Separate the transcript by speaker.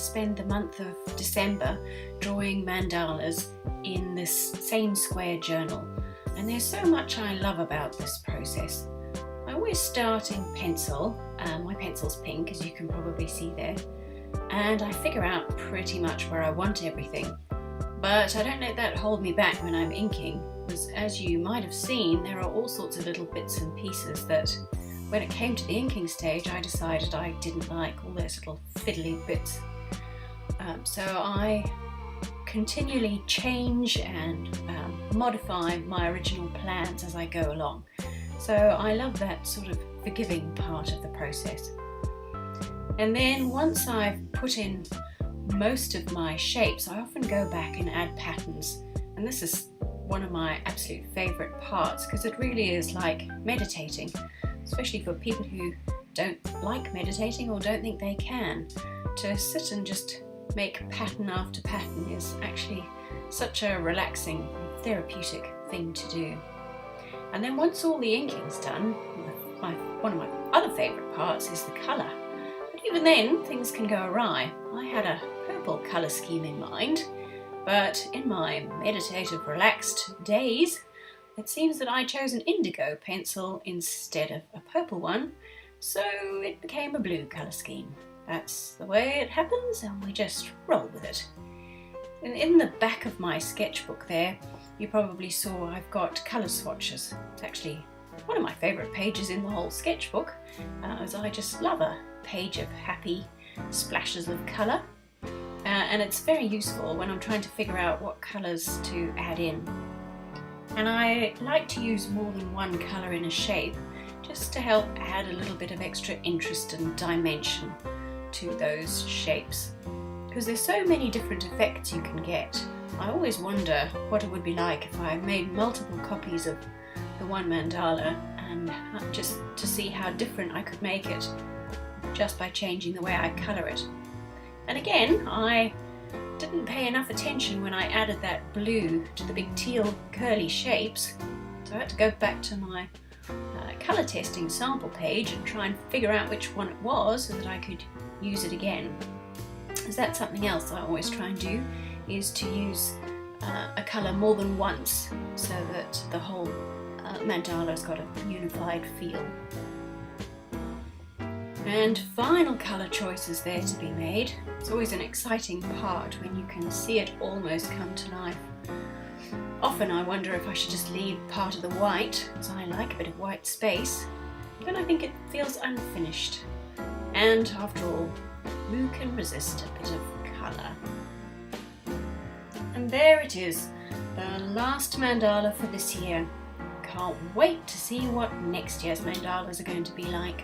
Speaker 1: spend the month of December drawing mandalas in this same square journal, and there's so much I love about this process. I always start in pencil. My pencil's pink, as you can probably see there, and I figure out pretty much where I want everything. But I don't let that hold me back when I'm inking, because as you might have seen, there are all sorts of little bits and pieces that when it came to the inking stage I decided I didn't like, all those little fiddly bits. So I continually change and modify my original plans as I go along. So I love that sort of forgiving part of the process. And then once I've put in most of my shapes, I often go back and add patterns. And this is one of my absolute favourite parts, because it really is like meditating, especially for people who don't like meditating or don't think they can. To sit and just make pattern after pattern is actually such a relaxing, therapeutic thing to do. And then once all the inking's done, one of my other favourite parts is the colour. But even then, things can go awry. I had a purple colour scheme in mind, but in my meditative, relaxed days, it seems that I chose an indigo pencil instead of a purple one, so it became a blue colour scheme. That's the way it happens, and we just roll with it. And in the back of my sketchbook there, you probably saw I've got colour swatches. It's actually one of my favourite pages in the whole sketchbook, as I just love a page of happy splashes of colour. And it's very useful when I'm trying to figure out what colours to add in. And I like to use more than one colour in a shape, just to help add a little bit of extra interest and dimension to those shapes. Because there's so many different effects you can get. I always wonder what it would be like if I made multiple copies of the one mandala, and just to see how different I could make it just by changing the way I colour it. And again, I didn't pay enough attention when I added that blue to the big teal curly shapes, so I had to go back to my colour testing sample page and try and figure out which one it was so that I could use it again. Because that's something else I always try and do, is to use a colour more than once so that the whole mandala's got a unified feel. And final colour choices there to be made. It's always an exciting part when you can see it almost come to life. Often I wonder if I should just leave part of the white, as I like a bit of white space, but I think it feels unfinished. And after all, who can resist a bit of colour? And there it is, the last mandala for this year. Can't wait to see what next year's mandalas are going to be like.